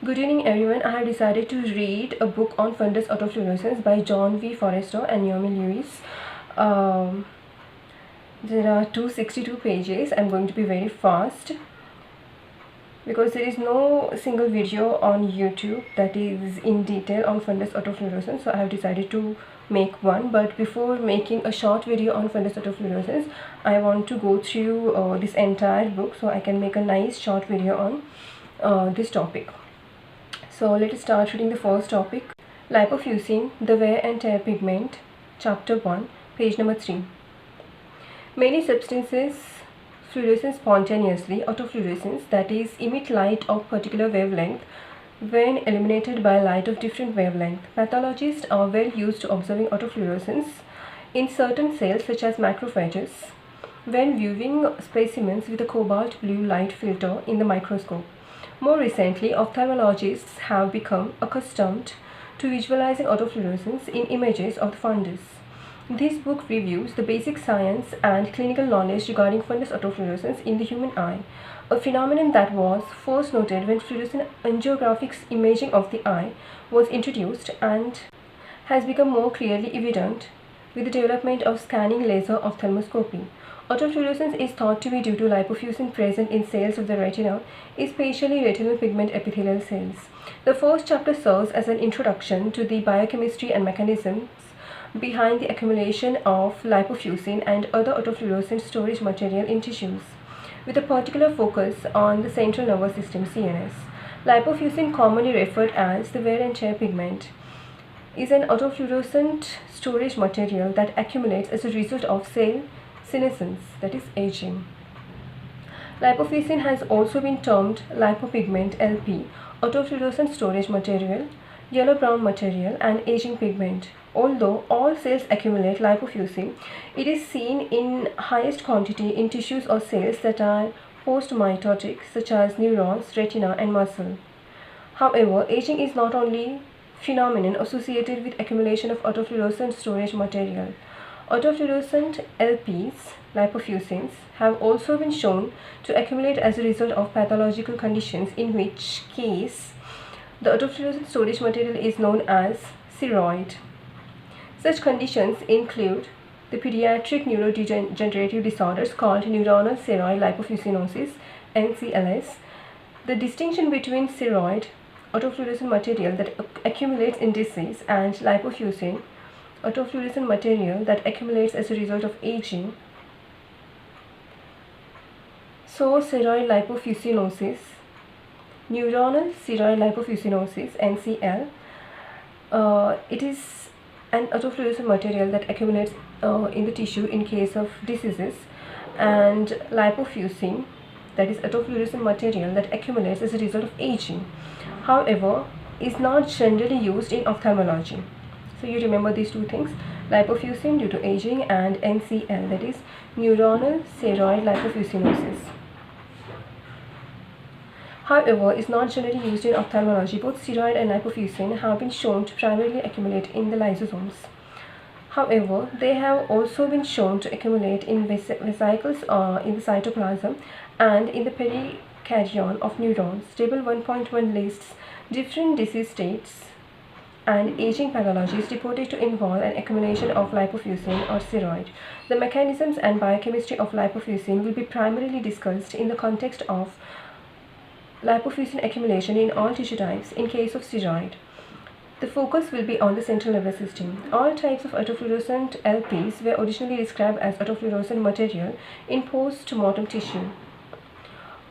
Good evening everyone. I have decided to read a book on fundus autofluorescence by J V Forrester and Naomi Lewis. There are 262 pages. I'm going to be very fast because there is no single video on YouTube that is in detail on fundus autofluorescence, so I have decided to make one. But before making a short video on fundus autofluorescence, I want to go through this entire book so I can make a nice short video on this topic. So let us start reading the first topic, lipofuscin, the wear and tear pigment, chapter 1, page number 3. Many substances fluoresce spontaneously, autofluorescence, that is, emit light of particular wavelength when illuminated by light of different wavelength. Pathologists are well used to observing autofluorescence in certain cells such as macrophages when viewing specimens with a cobalt blue light filter in the microscope. More recently, ophthalmologists have become accustomed to visualizing autofluorescence in images of the fundus. This book reviews the basic science and clinical knowledge regarding fundus autofluorescence in the human eye, a phenomenon that was first noted when fluorescent angiographic imaging of the eye was introduced and has become more clearly evident with the development of scanning laser ophthalmoscopy. Autofluorescence is thought to be due to lipofuscin present in cells of the retina, especially retinal pigment epithelial cells. The first chapter serves as an introduction to the biochemistry and mechanisms behind the accumulation of lipofuscin and other autofluorescent storage material in tissues, with a particular focus on the central nervous system (CNS). Lipofuscin, commonly referred as the wear and tear pigment, is an autofluorescent storage material that accumulates as a result of cell senescence, that is aging. Lipofuscin has also been termed lipopigment (LP), autofluorescent storage material, yellow-brown material, and aging pigment. Although all cells accumulate lipofuscin, it is seen in highest quantity in tissues or cells that are post-mitotic, such as neurons, retina, and muscle. However, aging is not only phenomenon associated with accumulation of autofluorescent storage material. Autofluorescent LPs, lipofuscins, have also been shown to accumulate as a result of pathological conditions, in which case the autofluorescent storage material is known as ceroid. Such conditions include the pediatric neurodegenerative disorders called neuronal ceroid lipofuscinosis (NCLS). The distinction between ceroid, autofluorescent material that accumulates in disease, and lipofuscin, autofluorescent material that accumulates as a result of aging. So, ceroid lipofuscinosis, neuronal ceroid lipofuscinosis (NCL), it is an autofluorescent material that accumulates in the tissue in case of diseases, and lipofuscin, that is autofluorescent material that accumulates as a result of aging. However, is not generally used in ophthalmology. So you remember these two things, lipofuscin due to aging and NCL, that is neuronal ceroid lipofuscinosis. However, is not generally used in ophthalmology. Both ceroid and lipofuscin have been shown to primarily accumulate in the lysosomes. However, they have also been shown to accumulate in vesicles in the cytoplasm and in the perikaryon of neurons. Table 1.1 lists different disease states and aging pathologies reported to involve an accumulation of lipofuscin or ceroid. The mechanisms and biochemistry of lipofuscin will be primarily discussed in the context of lipofuscin accumulation in all tissue types in case of ceroid. The focus will be on the central nervous system. All types of autofluorescent LPs were originally described as autofluorescent material in post-mortem tissue.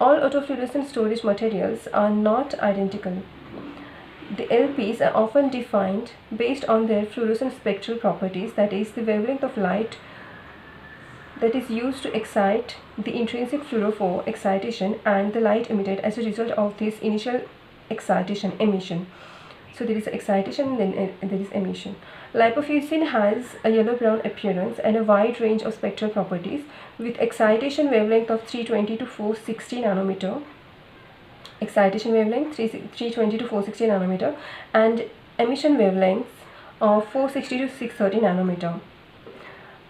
All autofluorescent storage materials are not identical. The LPs are often defined based on their fluorescent spectral properties, that is, the wavelength of light that is used to excite the intrinsic fluorophore excitation and the light emitted as a result of this initial excitation, emission. So there is excitation and then there is emission. Lipofuscin has a yellow-brown appearance and a wide range of spectral properties, with excitation wavelength of 320 to 460 nanometer. Excitation wavelength 320 to 460 nanometer and emission wavelengths of 460 to 630 nanometer.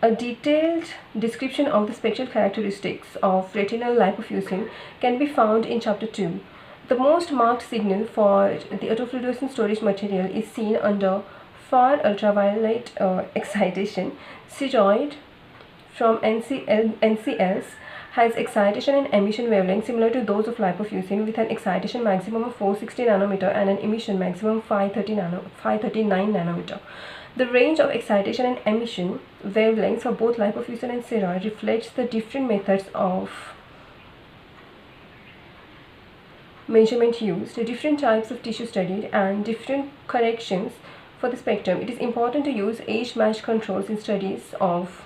A detailed description of the spectral characteristics of retinal lipofuscin can be found in chapter 2. The most marked signal for the autofluorescent storage material is seen under far ultraviolet excitation. Spheroid from NCLs has excitation and emission wavelengths similar to those of lipofuscin, with an excitation maximum of 460 nanometer and an emission maximum 539 nanometer. The range of excitation and emission wavelengths for both lipofuscin and spheroid reflects the different methods of measurement used, different types of tissue studied, and different corrections for the spectrum. It is important to use age-matched controls in studies of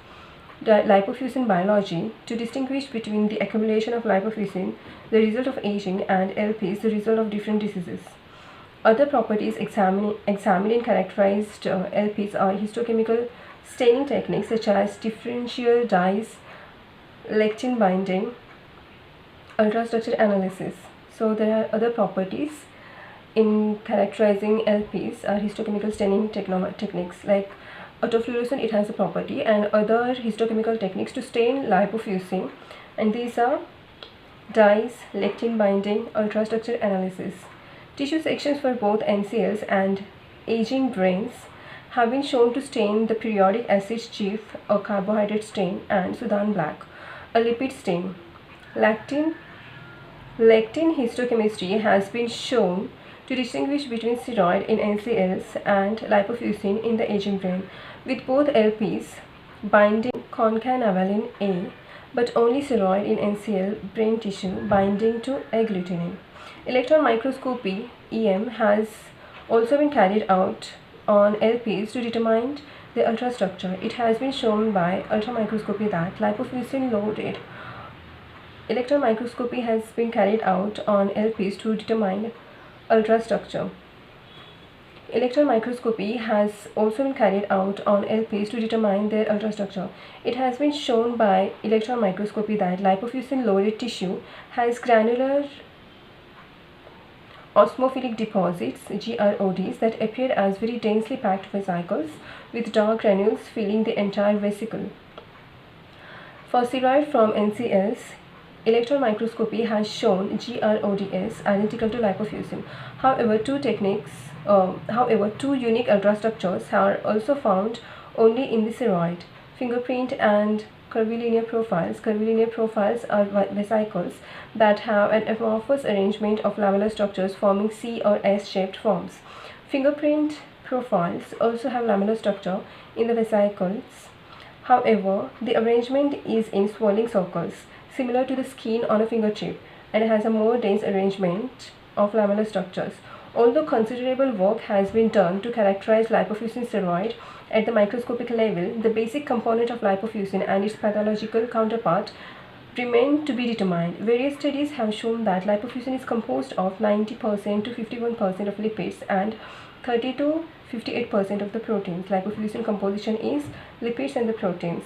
the lipofuscin biology to distinguish between the accumulation of lipofuscin, the result of aging, and LPs, the result of different diseases. Other properties examined in characterized LPs are histochemical staining techniques such as differential dyes, lectin binding, ultrastructure analysis. So there are other properties in characterizing LPs are histochemical staining techniques like autofluorescence. It has a property, and other histochemical techniques to stain lipofuscin, and these are dyes, lectin binding, ultrastructure analysis. Tissue sections for both NCLs and aging brains have been shown to stain the periodic acid chief, a carbohydrate stain, and Sudan black, a lipid stain. Lectin histochemistry has been shown to distinguish between spheroid in NCLs and lipofuscin in the aging brain, with both LPs binding concanavalin A, but only spheroid in NCL brain tissue binding to agglutinin. Electron microscopy (EM) has also been carried out on LPs to determine the ultrastructure. It has been shown by ultramicroscopy that lipofuscin loaded. Electron microscopy has been carried out on LPs to determine ultrastructure. Electron microscopy has also been carried out on LPs to determine their ultrastructure. It has been shown by electron microscopy that lipofuscin loaded tissue has granular osmophilic deposits, GRODs, that appear as very densely packed vesicles with dark granules filling the entire vesicle. For spheroid from NCLs, electron microscopy has shown GRODs identical to lipofuscin. However, two unique ultrastructures are also found only in the spheroid: fingerprint and curvilinear profiles. Curvilinear profiles are vesicles that have an amorphous arrangement of lamellar structures forming C or S-shaped forms. Fingerprint profiles also have lamellar structure in the vesicles. However, the arrangement is in swirling circles, similar to the skin on a fingertip, and has a more dense arrangement of lamellar structures. Although considerable work has been done to characterize lipofuscin spheroid at the microscopic level, the basic component of lipofuscin and its pathological counterpart remain to be determined. Various studies have shown that lipofuscin is composed of 90% to 51% of lipids and 30 to 58% of the proteins. Lipofuscin composition is lipids and the proteins.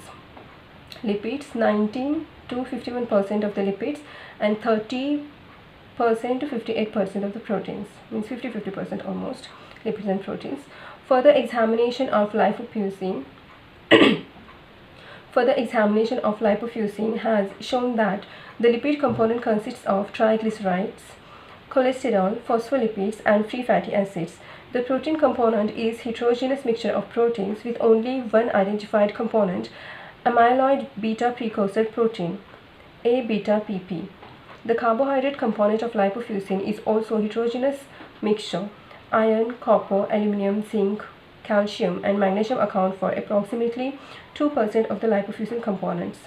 Lipids 19 to 51% of the lipids and 30% to 58% of the proteins, means 50% almost, lipids and proteins. Further examination of lipofuscin has shown that the lipid component consists of triglycerides, cholesterol, phospholipids, and free fatty acids. The protein component is heterogeneous mixture of proteins with only one identified component, amyloid beta precursor protein, A-beta-PP. The carbohydrate component of lipofuscin is also heterogeneous mixture. Iron, copper, aluminium, zinc, calcium, and magnesium account for approximately 2% of the lipofuscin components.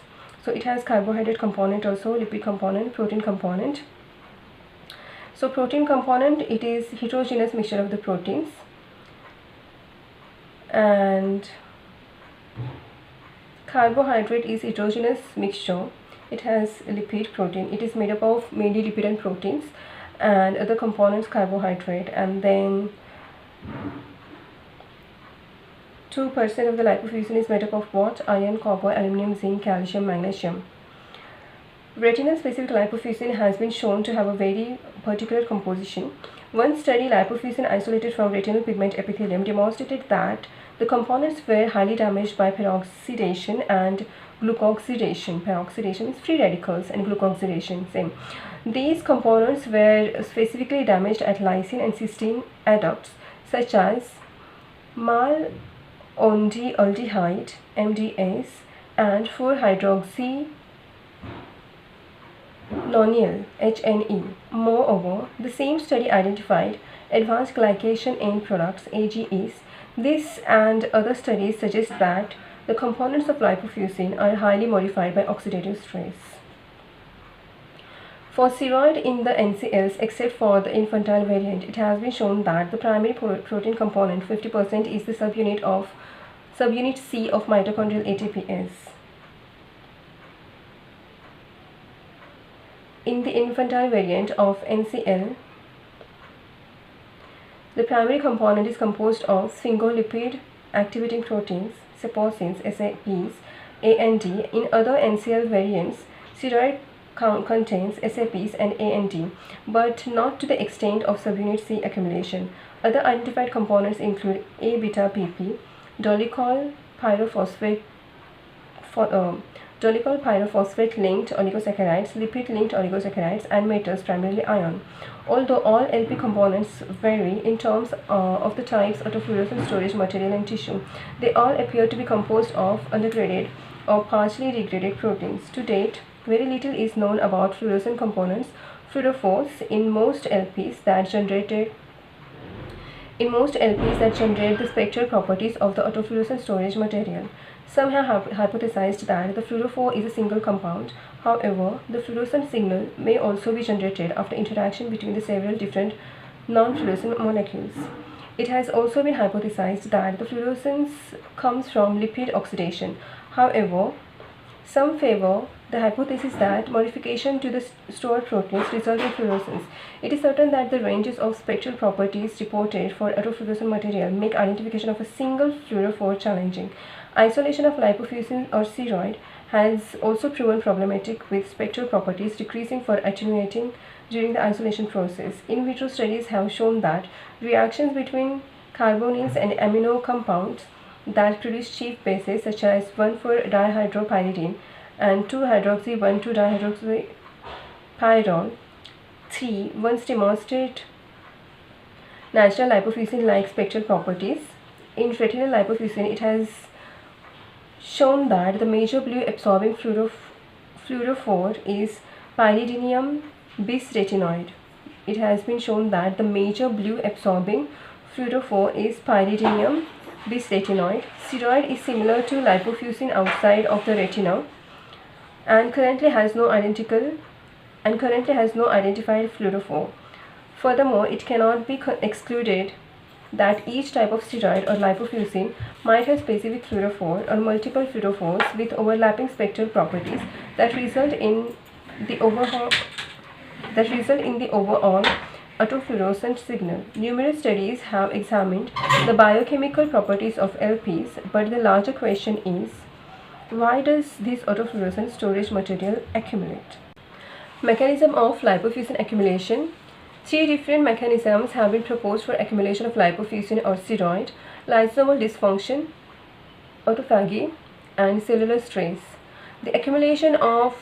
So it has carbohydrate component also, lipid component, protein component. So protein component, it is heterogeneous mixture of the proteins, and carbohydrate is heterogeneous mixture. It has lipid, protein. It is made up of mainly lipid and proteins, and other components carbohydrate, and then 2% of the lipofuscin is made up of what? Iron, copper, aluminium, zinc, calcium, magnesium. Retinal-specific lipofuscin has been shown to have a very particular composition. One study, lipofuscin isolated from retinal pigment epithelium, demonstrated that the components were highly damaged by peroxidation and glucoxidation. Peroxidation is free radicals, and glucoxidation, same. These components were specifically damaged at lysine and cysteine adducts, such as malondialdehyde (MDS) and 4-hydroxynonyl (HNE). Moreover, the same study identified advanced glycation end products (AGEs). This and other studies suggest that the components of lipofuscin are highly modified by oxidative stress. For steroid in the NCLs, except for the infantile variant, it has been shown that the primary protein component, 50%, is the subunit C of mitochondrial ATPase. In the infantile variant of NCL, the primary component is composed of sphingolipid activating proteins, sapoins, SAPs, A and D. In other NCL variants, steroid contains SAPs and A and D, but not to the extent of subunit C accumulation. Other identified components include A-beta-PP, dolichol pyrophosphate linked oligosaccharides, lipid linked oligosaccharides, and metals, primarily iron. Although all LP components vary in terms of the types, autofluorescent storage material, and tissue, they all appear to be composed of undergraded or partially degraded proteins. To date, very little is known about fluorescent components, fluorophores, in most LPs that generate the spectral properties of the autofluorescent storage material. Some have hypothesized that the fluorophore is a single compound. However, the fluorescent signal may also be generated after interaction between the several different non-fluorescent molecules. It has also been hypothesized that the fluorescence comes from lipid oxidation. However, some favor the hypothesis that modification to the stored proteins result in fluorescence. It is certain that the ranges of spectral properties reported for autofluorescent material make identification of a single fluorophore challenging. Isolation of lipofuscin or steroid has also proven problematic, with spectral properties decreasing for attenuating during the isolation process. In vitro studies have shown that reactions between carbonyls and amino compounds that produce chief bases, such as 1,4-dihydropyridine and 2-hydroxy-1,2-dihydroxypyrrole 3, once demonstrate natural lipofuscin-like spectral properties. In retinal lipofuscin, it has shown that the major blue absorbing fluorophore is pyridinium bisretinoid. It has been shown that the major blue absorbing fluorophore is pyridinium bisretinoid. Steroid is similar to lipofuscin outside of the retina and currently has no identified fluorophore. Furthermore, it cannot be excluded that each type of steroid or lipofuscin might have specific fluorophore or multiple fluorophores with overlapping spectral properties that result in the overall autofluorescent signal. Numerous studies have examined the biochemical properties of LPs, but the larger question is, why does this autofluorescent storage material accumulate? Mechanism of lipofuscin accumulation. 3 different mechanisms have been proposed for accumulation of lipofuscin or steroid: lysosomal dysfunction, autophagy, and cellular stress. The accumulation of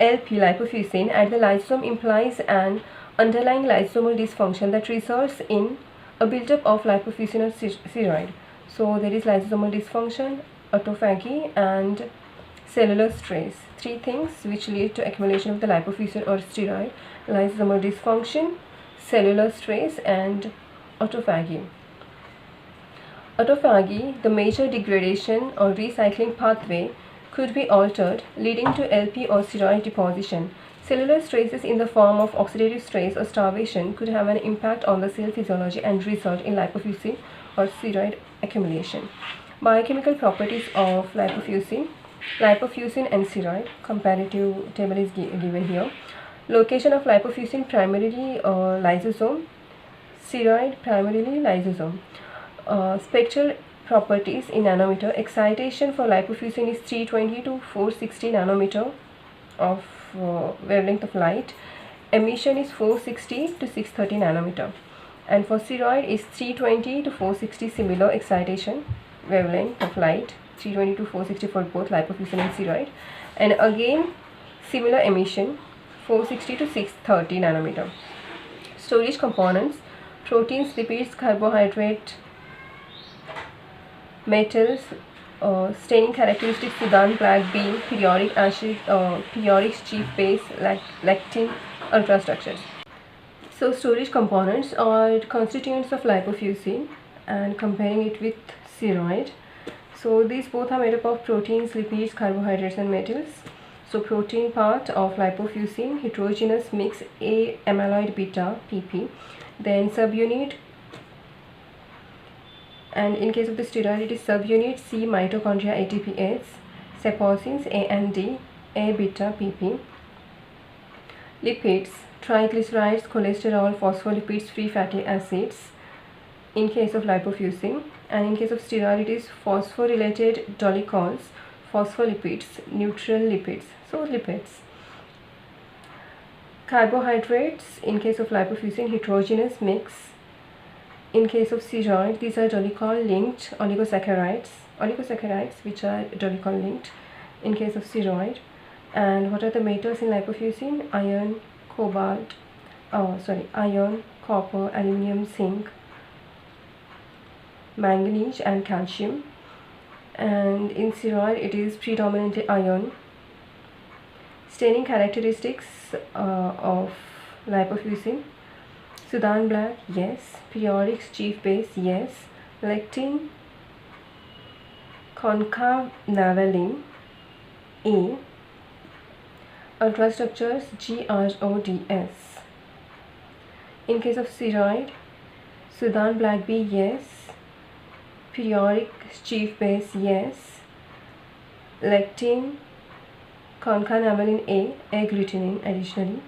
LP lipofuscin at the lysosome implies an underlying lysosomal dysfunction that results in a buildup of lipofuscin or steroid. So there is lysosomal dysfunction, autophagy, and cellular stress. 3 things which lead to accumulation of the lipofuscin or steroid: lysosomal dysfunction, cellular stress, and autophagy. Autophagy, the major degradation or recycling pathway, could be altered, leading to LP or steroid deposition. Cellular stresses in the form of oxidative stress or starvation could have an impact on the cell physiology and result in lipofuscin or steroid accumulation. Biochemical properties of lipofuscin and steroid. Comparative table is given here. Location of lipofuscin: primarily lysosome, steroid primarily lysosome. Spectral properties in nanometer. Excitation for lipofuscin is 320 to 460 nanometer of wavelength of light. Emission is 460 to 630 nanometer. And for steroid is 320 to 460, similar excitation wavelength of light, 320 to 460 for both lipofuscin and steroid. And again similar emission, 460 to 630 nanometer. Storage components: proteins, lipids, carbohydrate, metals. Staining characteristics: Sudan black bean, periodic acid, periodic chief base, lectin, ultrastructures. So storage components are constituents of lipofuscin, and comparing it with steroid. So these both are made up of proteins, lipids, carbohydrates and metals. So protein part of lipofuscin, heterogeneous mix A amyloid beta PP, then subunit, and in case of the steroid it is subunit C mitochondria ATPase, saposins A and D, A beta PP. Lipids, triglycerides, cholesterol, phospholipids, free fatty acids in case of lipofuscin, and in case of steroid it is phosphorylated dolichols, phospholipids, neutral lipids. So lipids. Carbohydrates, in case of lipofuscin, heterogeneous mix. In case of steroid, these are dolichol linked oligosaccharides which are dolichol linked in case of steroid. And what are the metals in lipofuscin? Iron, iron, copper, aluminium, zinc, manganese and calcium. And in steroid it is predominantly iron. Staining characteristics of lipofuscin: Sudan black, yes. Periodic chief base, yes. Lectin, concavenavalin A. Ultrastructures, GRODS. In case of steroid, Sudan black B, yes. Periodic chief base, yes. Lectin, concavenavalin A, agglutinin additionally.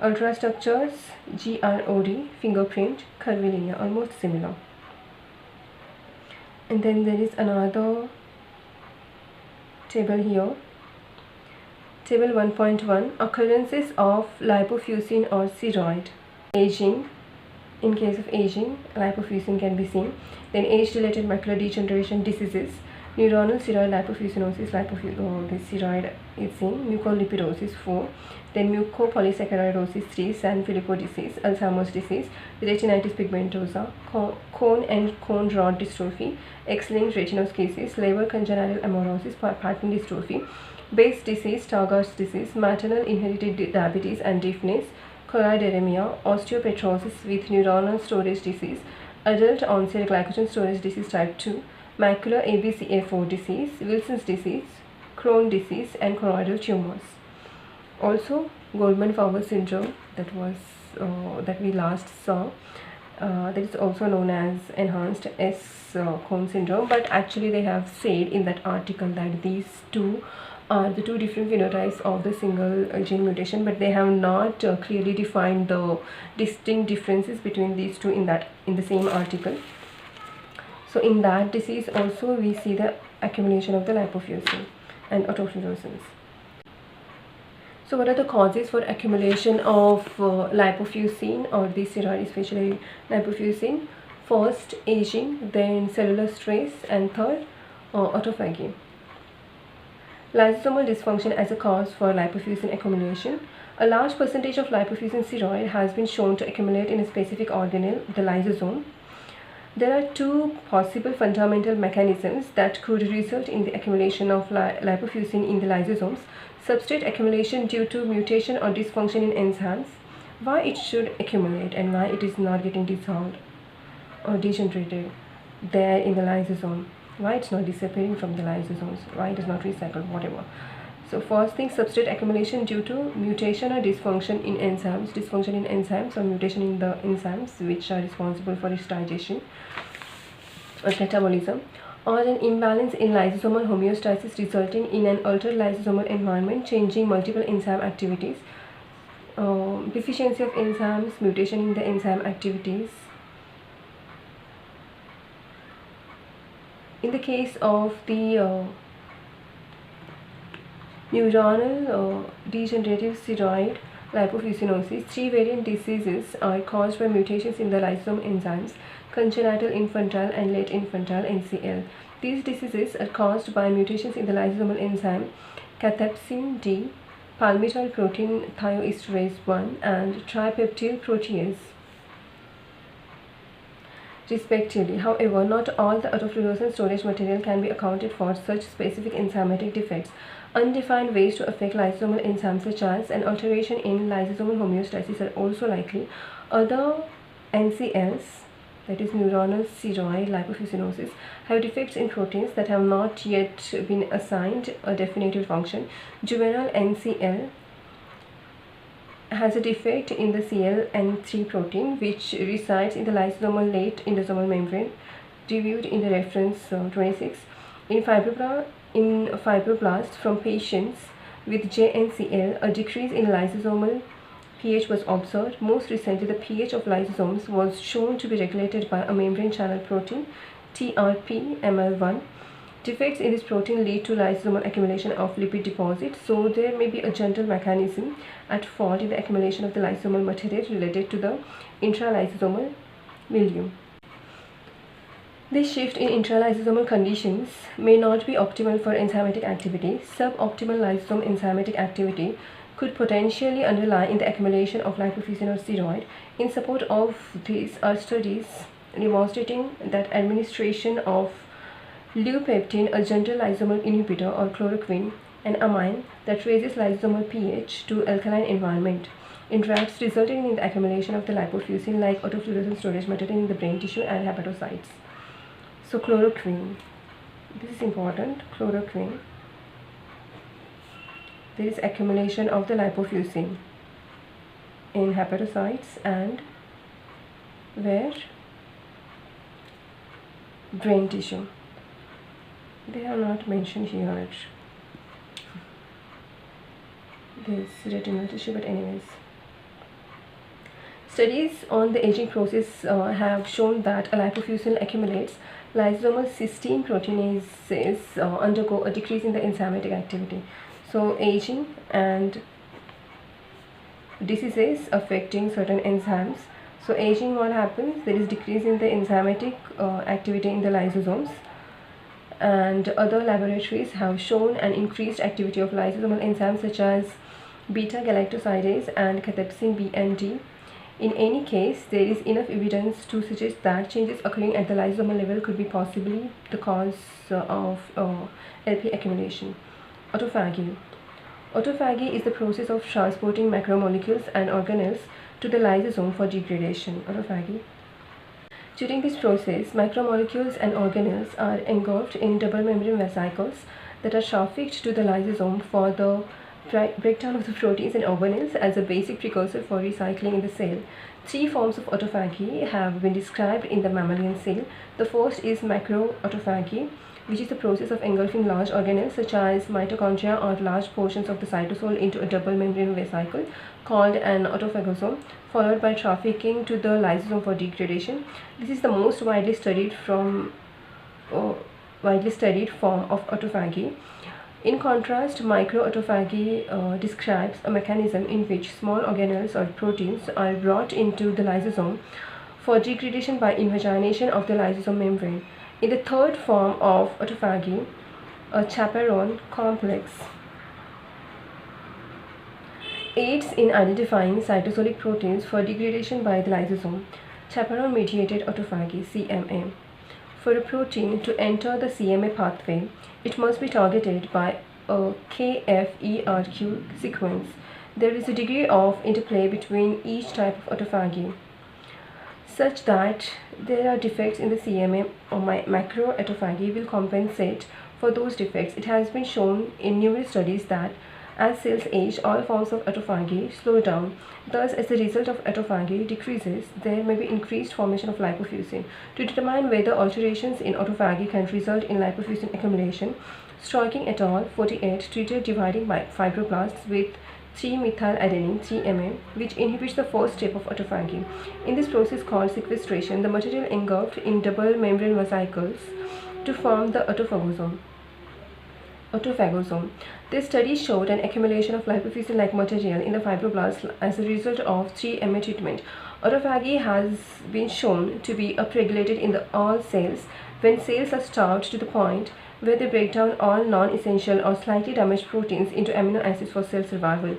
Ultrastructures, GROD, fingerprint, curvilinear, almost similar. And then there is another table here. Table 1.1, occurrences of lipofuscin or steroid. Aging, in case of aging, lipofuscin can be seen. Then age-related macular degeneration diseases, neuronal steroid lipofuscinosis, this steroid is seen. Mucolipidosis 4, then mucopolysaccharidosis 3, Sanfilippo disease, Alzheimer's disease, retinitis pigmentosa, cone and cone rod dystrophy, X-linked retinoschisis, Leber congenital amaurosis, Parkin dystrophy, Base disease, Stargardt's disease, maternal inherited diabetes and deafness, choroideremia, osteopetrosis with neuronal storage disease, adult onset glycogen storage disease type 2, macular ABCA4 disease, Wilson's disease, Crohn's disease and choroidal tumors. Also Goldman-Fowler syndrome, that we last saw, that is also known as enhanced S-Cone syndrome, but actually they have said in that article that these two are the two different phenotypes of the single gene mutation, but they have not clearly defined the distinct differences between these two in the same article. So in that disease also we see the accumulation of the lipofuscin and autofluorescence. So what are the causes for accumulation of lipofuscin or the steroid, especially lipofuscin? First, aging, then cellular stress, and third, autophagy. Lysosomal dysfunction as a cause for lipofuscin accumulation. A large percentage of lipofuscin steroid has been shown to accumulate in a specific organelle, the lysosome. There are two possible fundamental mechanisms that could result in the accumulation of lipofuscin in the lysosomes. Substrate accumulation due to mutation or dysfunction in enzymes, why it should accumulate and why it is not getting dissolved or degenerated there in the lysosome, why it's not disappearing from the lysosomes, why it is not recycled, whatever. So first thing, substrate accumulation due to mutation or dysfunction in enzymes, or mutation in the enzymes which are responsible for its digestion or metabolism, or an imbalance in lysosomal homeostasis resulting in an altered lysosomal environment changing multiple enzyme activities, deficiency of enzymes, mutation in the enzyme activities. In the case of the neuronal degenerative steroid lipofuscinosis, 3 variant diseases are caused by mutations in the lysosome enzymes: congenital, infantile and late infantile, NCL. These diseases are caused by mutations in the lysosomal enzyme cathepsin D, palmitoyl protein thioesterase 1, and tripeptyl protease, respectively. However, not all the autofluorescent storage material can be accounted for such specific enzymatic defects. Undefined ways to affect lysosomal enzymes, such as an alteration in lysosomal homeostasis, are also likely. Other NCLs, that is neuronal ceroid lipofuscinosis, have defects in proteins that have not yet been assigned a definitive function. Juvenile NCL has a defect in the CLN3 protein, which resides in the lysosomal late endosomal membrane, reviewed in the reference 26. In fibroblasts from patients with JNCL, a decrease in lysosomal pH was observed. Most recently, the pH of lysosomes was shown to be regulated by a membrane channel protein, TRPML1. Defects in this protein lead to lysosomal accumulation of lipid deposits, so there may be a general mechanism at fault in the accumulation of the lysosomal material related to the intralysosomal milieu. This shift in intralysosomal conditions may not be optimal for enzymatic activity. Suboptimal lysosome enzymatic activity could potentially underlie in the accumulation of lipofuscin or steroid. In support of this are studies demonstrating that administration of leupeptin, a general lysosomal inhibitor, or chloroquine, an amine that raises lysosomal pH to alkaline environment, in rats, resulting in the accumulation of the lipofuscin like autofluorescent storage material in the brain tissue and hepatocytes. So chloroquine, this is important. Chloroquine, there is accumulation of the lipofuscin in hepatocytes and where? Brain tissue. They are not mentioned here, this retinal tissue, but anyways. Studies on the aging process have shown that a lipofuscin accumulates. Lysosomal cysteine proteinases undergo a decrease in the enzymatic activity. So aging and diseases affecting certain enzymes. So aging, what happens? There is decrease in the enzymatic activity in the lysosomes, and other laboratories have shown an increased activity of lysosomal enzymes such as beta-galactosidase and cathepsin B and D. In any case, there is enough evidence to suggest that changes occurring at the lysosomal level could be possibly the cause of LP accumulation. Autophagy. Autophagy is the process of transporting macromolecules and organelles to the lysosome for degradation. Autophagy. During this process, macromolecules and organelles are engulfed in double membrane vesicles that are trafficked to the lysosome for the breakdown of the proteins and organelles as a basic precursor for recycling in the cell. Three forms of autophagy have been described in the mammalian cell. The first is macroautophagy, which is the process of engulfing large organelles such as mitochondria or large portions of the cytosol into a double membrane vesicle called an autophagosome, followed by trafficking to the lysosome for degradation. This is the most widely studied form of autophagy. In contrast, microautophagy describes a mechanism in which small organelles or proteins are brought into the lysosome for degradation by invagination of the lysosome membrane. In the third form of autophagy, a chaperone complex aids in identifying cytosolic proteins for degradation by the lysosome. Chaperone-mediated autophagy, CMA. For a protein to enter the CMA pathway, it must be targeted by a KFERQ sequence. There is a degree of interplay between each type of autophagy, such that there are defects in the CMA or macroautophagy will compensate for those defects. It has been shown in numerous studies that as cells age, all forms of autophagy slow down. Thus, as a result of autophagy decreases, there may be increased formation of lipofuscin. To determine whether alterations in autophagy can result in lipofuscin accumulation, Stroiking et al. 48 treated dividing fibroblasts with 3-methyladenine 3-MA, which inhibits the first step of autophagy. In this process called sequestration, the material engulfed in double membrane vesicles to form the autophagosome. This study showed an accumulation of lipofuscin-like material in the fibroblasts as a result of 3-MA treatment. Autophagy has been shown to be upregulated in all cells when cells are starved to the point where they break down all non-essential or slightly damaged proteins into amino acids for cell survival.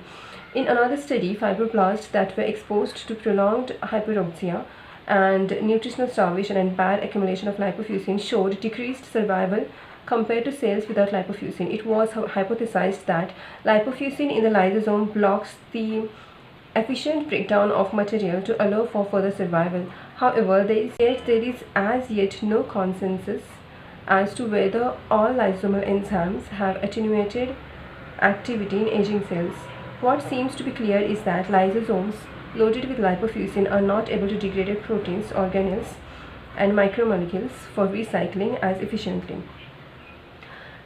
In another study, fibroblasts that were exposed to prolonged hyperoxia and nutritional starvation and bad accumulation of lipofuscin showed decreased survival compared to cells without lipofuscin. It was hypothesized that lipofuscin in the lysosome blocks the efficient breakdown of material to allow for further survival. However, there is as yet no consensus as to whether all lysosomal enzymes have attenuated activity in aging cells. What seems to be clear is that lysosomes loaded with lipofuscin are not able to degrade proteins, organelles, and macromolecules for recycling as efficiently.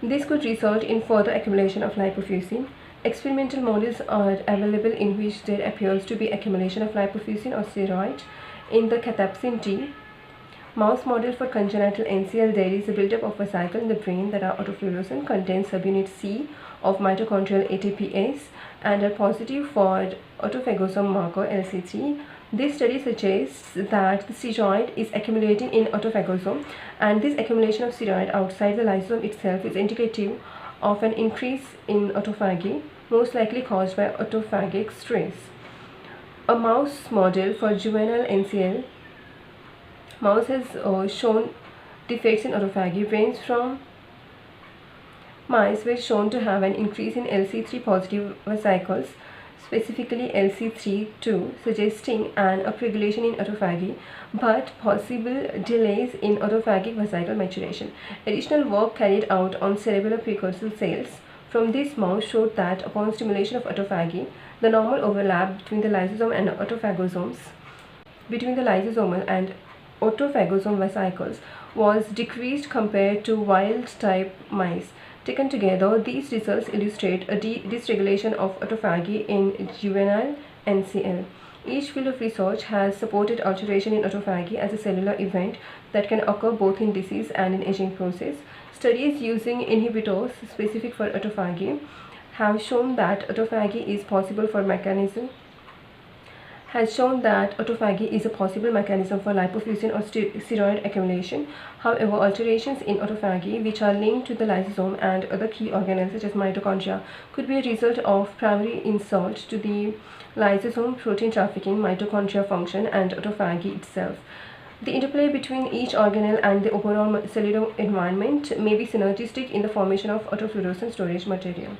This could result in further accumulation of lipofuscin. Experimental models are available in which there appears to be accumulation of lipofuscin or steroid in the cathepsin D mouse model. For congenital NCL, there is a buildup of vesicle in the brain that are autofluorescent, contain subunit C of mitochondrial ATPase, and are positive for autophagosome marker LC3. This study suggests that the steroid is accumulating in autophagosome, and this accumulation of steroid outside the lysosome itself is indicative of an increase in autophagy, most likely caused by autophagic stress. A mouse model for juvenile NCL mouse has shown defects in autophagy. Brains from mice were shown to have an increase in LC3 positive vesicles, specifically LC3-2, suggesting an upregulation in autophagy but possible delays in autophagic vesicle maturation. Additional work carried out on cerebellar precursor cells from this mouse showed that upon stimulation of autophagy, the normal overlap between the lysosome and autophagosomes, between the lysosomal and autophagosome vesicles, was decreased compared to wild-type mice. Taken together, these results illustrate a dysregulation of autophagy in juvenile NCL. Each field of research has supported alteration in autophagy as a cellular event that can occur both in disease and in aging process. Studies using inhibitors specific for autophagy have shown that autophagy is possible for mechanism is a possible mechanism for lipofuscin or steroid accumulation. However, alterations in autophagy, which are linked to the lysosome and other key organelles such as mitochondria, could be a result of primary insult to the lysosome, protein trafficking, mitochondria function, and autophagy itself. The interplay between each organelle and the overall cellular environment may be synergistic in the formation of autofluorescent storage material.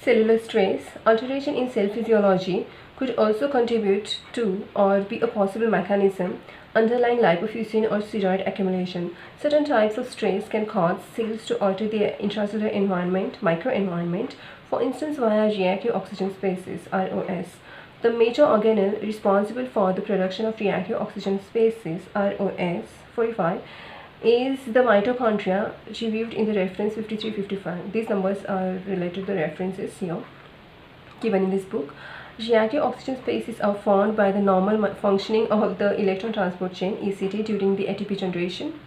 Cellular stress. Alteration in cell physiology could also contribute to or be a possible mechanism underlying lipofuscin or steroid accumulation. Certain types of stress can cause cells to alter their intracellular environment, microenvironment, for instance via reactive oxygen species, ROS. The major organelle responsible for the production of reactive oxygen species, ROS 45, is the mitochondria, reviewed in the reference 5355. These numbers are related to the references here given in this book. Reactive oxygen species are formed by the normal functioning of the electron transport chain ECT during the ATP generation.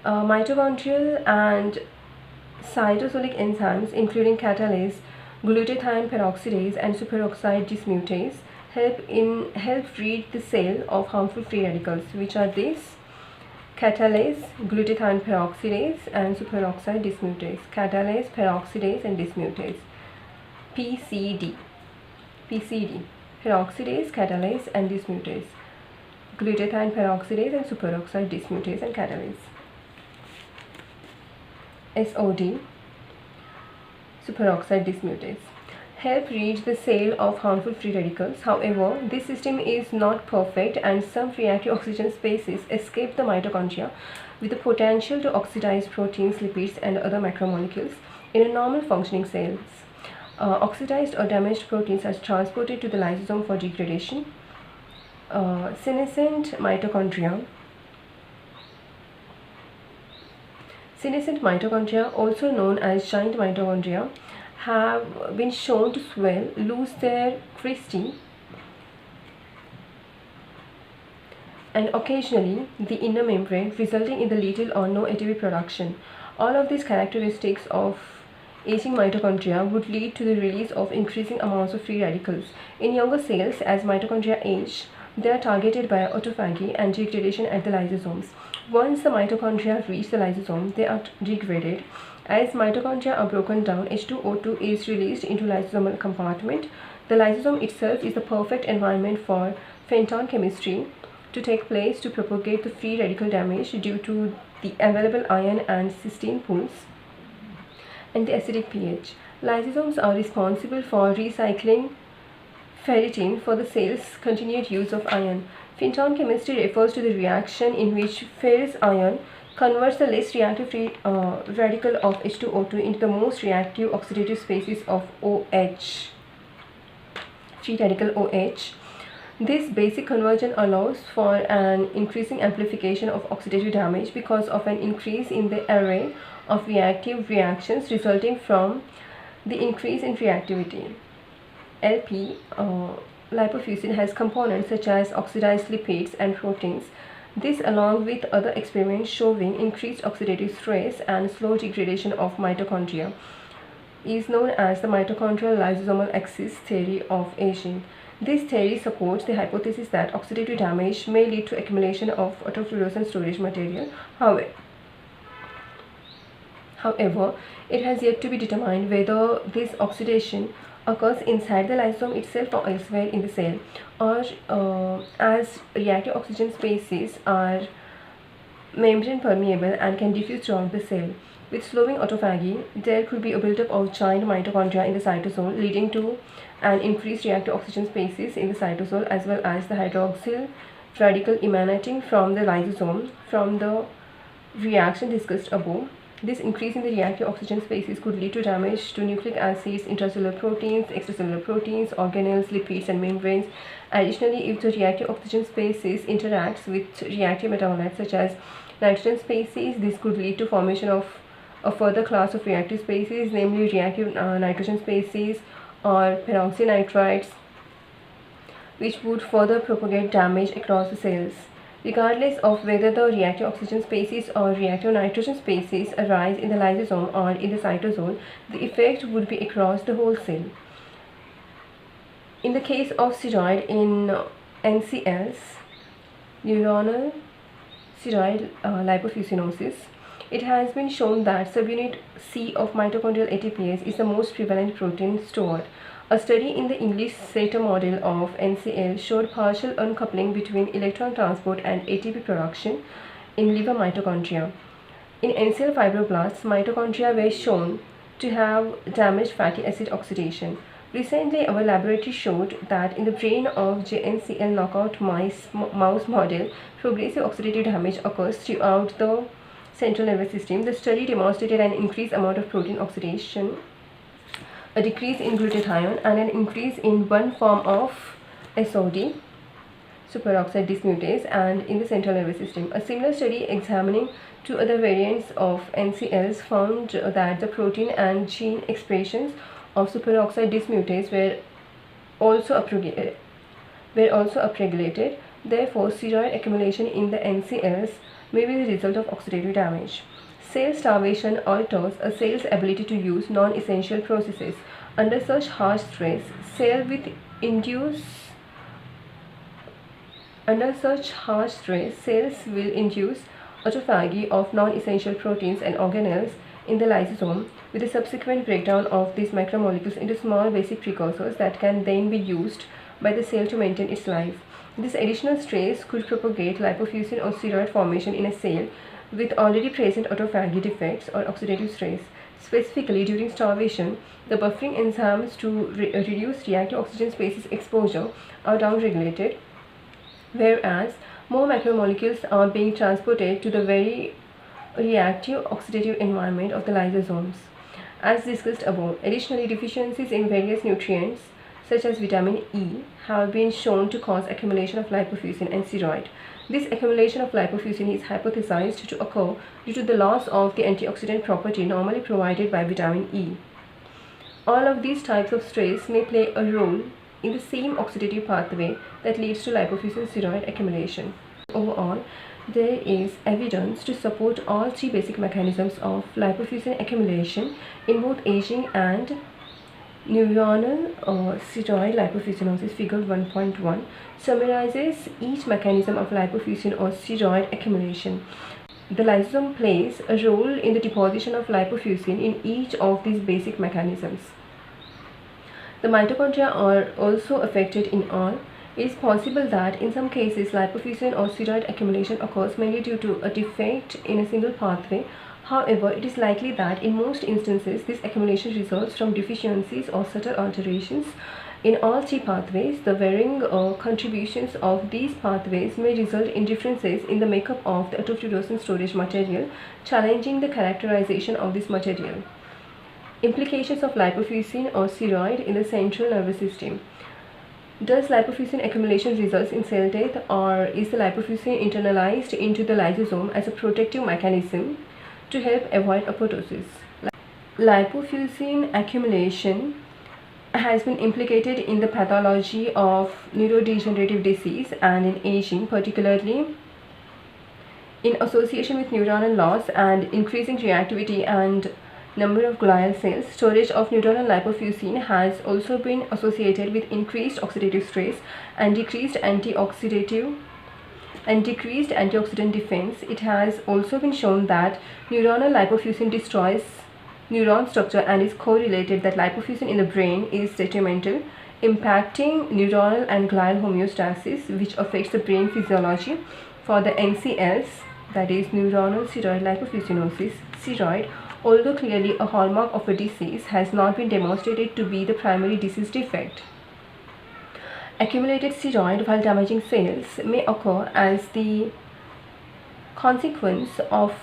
Mitochondrial and cytosolic enzymes including catalase, glutathione peroxidase, and superoxide dismutase help rid the cell of harmful free radicals, which are these: catalase, glutathione peroxidase, and superoxide dismutase. Catalase, peroxidase, and dismutase. PCD, peroxidase, catalase, and dismutase. Glutathione peroxidase and superoxide dismutase and catalase. SOD, superoxide dismutase, help rid the cell of harmful free radicals. However, this system is not perfect, and some reactive oxygen species escape the mitochondria with the potential to oxidize proteins, lipids, and other macromolecules in a normal functioning cells. Oxidized or damaged proteins are transported to the lysosome for degradation. Senescent mitochondria, also known as giant mitochondria, have been shown to swell, lose their cristae, and occasionally the inner membrane, resulting in the little or no ATP production. All of these characteristics of aging mitochondria would lead to the release of increasing amounts of free radicals. In younger cells, as mitochondria age, They are targeted by autophagy and degradation at the lysosomes. Once the mitochondria reach the lysosome, they are degraded. As mitochondria are broken down, H2O2 is released into lysosomal compartment. The lysosome itself is the perfect environment for phenton chemistry to take place to propagate the free radical damage due to the available iron and cysteine pools and the acidic pH. Lysosomes are responsible for recycling ferritin for the cell's continued use of iron. Phenton chemistry refers to the reaction in which ferrous ion converts the less reactive free radical of H2O2 into the most reactive oxidative species of OH, free radical OH. This basic conversion allows for an increasing amplification of oxidative damage because of an increase in the array of reactive reactions resulting from the increase in reactivity. LP lipofuscin has components such as oxidized lipids and proteins. This, along with other experiments showing increased oxidative stress and slow degradation of mitochondria, is known as the mitochondrial lysosomal axis theory of aging. This theory supports the hypothesis that oxidative damage may lead to accumulation of autofluorescent storage material. However, it has yet to be determined whether this oxidation occurs inside the lysosome itself or elsewhere in the cell, or as reactive oxygen species are membrane permeable and can diffuse throughout the cell. With slowing autophagy, there could be a buildup of giant mitochondria in the cytosol, leading to an increased reactive oxygen species in the cytosol, as well as the hydroxyl radical emanating from the lysosome from the reaction discussed above. This increase in the reactive oxygen species could lead to damage to nucleic acids, intracellular proteins, extracellular proteins, organelles, lipids, and membranes. Additionally, if the reactive oxygen species interacts with reactive metabolites such as nitrogen species, this could lead to formation of a further class of reactive species, namely reactive nitrogen species or peroxynitrites, which would further propagate damage across the cells. Regardless of whether the reactive oxygen species or reactive nitrogen species arise in the lysosome or in the cytosol, the effect would be across the whole cell. In the case of steroid in NCLs, neuronal steroid lipofuscinosis, it has been shown that subunit C of mitochondrial ATPase is the most prevalent protein stored. A study in the English Slater model of NCL showed partial uncoupling between electron transport and ATP production in liver mitochondria. In NCL fibroblasts, mitochondria were shown to have damaged fatty acid oxidation. Recently, our laboratory showed that in the brain of JNCL knockout mouse model, progressive oxidative damage occurs throughout the central nervous system. The study demonstrated an increased amount of protein oxidation, a decrease in glutathione, and an increase in one form of SOD, superoxide dismutase, and in the central nervous system. A similar study examining two other variants of NCLs found that the protein and gene expressions of superoxide dismutase were also upregulated. Therefore, steroid accumulation in the NCLs may be the result of oxidative damage. Cell starvation alters a cell's ability to use non-essential processes. Under such harsh stress, cells will induce autophagy of non-essential proteins and organelles in the lysosome, with the subsequent breakdown of these macromolecules into small basic precursors that can then be used by the cell to maintain its life. This additional stress could propagate lipofuscin or steroid formation in a cell with already present autophagy defects or oxidative stress. Specifically, during starvation, the buffering enzymes to reduce reactive oxygen species exposure are downregulated, whereas more macromolecules are being transported to the very reactive oxidative environment of the lysosomes. As discussed above, additionally, deficiencies in various nutrients such as vitamin E have been shown to cause accumulation of lipofuscin and steroid. This accumulation of lipofuscin is hypothesized to occur due to the loss of the antioxidant property normally provided by vitamin E. All of these types of stress may play a role in the same oxidative pathway that leads to lipofuscin steroid accumulation. Overall, there is evidence to support all three basic mechanisms of lipofuscin accumulation in both aging and Neuronal steroid lipofuscinosis figure 1.1 summarizes each mechanism of lipofuscin or steroid accumulation. The lysosome plays a role in the deposition of lipofuscin in each of these basic mechanisms. The mitochondria are also affected in all. It is possible that in some cases lipofuscin or steroid accumulation occurs mainly due to a defect in a single pathway. However, it is likely that in most instances this accumulation results from deficiencies or subtle alterations in all three pathways. The varying contributions of these pathways may result in differences in the makeup of the autofluorescent storage material, challenging the characterization of this material. Implications of lipofuscin or steroid in the central nervous system. Does lipofuscin accumulation result in cell death, or is the lipofuscin internalized into the lysosome as a protective mechanism to help avoid apoptosis? Lipofuscin accumulation has been implicated in the pathology of neurodegenerative disease and in aging, particularly in association with neuronal loss and increasing reactivity and number of glial cells. Storage of neuronal lipofuscin has also been associated with increased oxidative stress and decreased antioxidant defense. It has also been shown that neuronal lipofuscin destroys neuron structure and is correlated that lipofuscin in the brain is detrimental, impacting neuronal and glial homeostasis, which affects the brain physiology. For the NCLs, that is neuronal steroid lipofuscinosis, steroid, although clearly a hallmark of a disease, has not been demonstrated to be the primary disease defect. Accumulated steroid while damaging cells may occur as the consequence of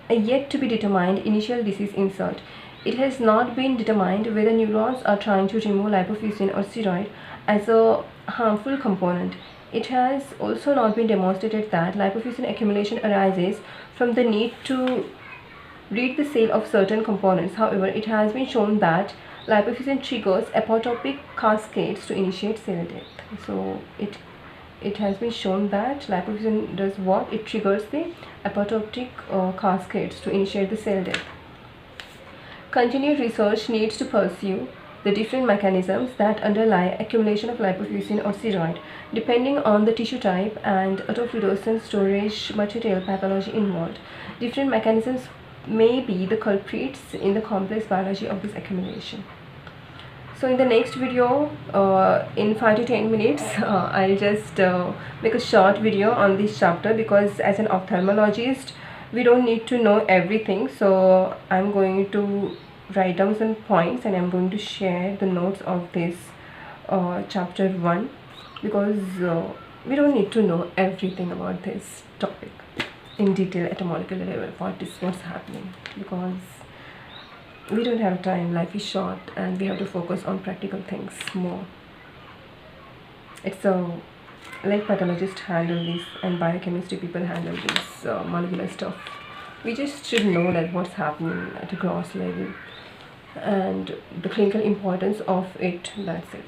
a yet to be determined initial disease insult. It has not been determined whether neurons are trying to remove lipofuscin or steroid as a harmful component. It has also not been demonstrated that lipofuscin accumulation arises from the need to rid the cell of certain components. However, it has been shown that lipofuscin triggers apoptotic cascades to initiate cell death. So it has been shown that lipofuscin does what? It triggers the apoptotic cascades to initiate the cell death. Continued research needs to pursue the different mechanisms that underlie accumulation of lipofuscin or steroid, depending on the tissue type and autofluorescent storage material pathology involved. Different mechanisms may be the culprits in the complex biology of this accumulation. So in the next video, in 5 to 10 minutes, I'll just make a short video on this chapter, because as an ophthalmologist we don't need to know everything. So I'm going to write down some points and I'm going to share the notes of this chapter 1, because we don't need to know everything about this topic in detail at a molecular level. What is what's happening, because we don't have time, life is short and we have to focus on practical things more. It's like pathologists handle this and biochemistry people handle this molecular stuff. We just should know that what's happening at a gross level and the clinical importance of it. That's it.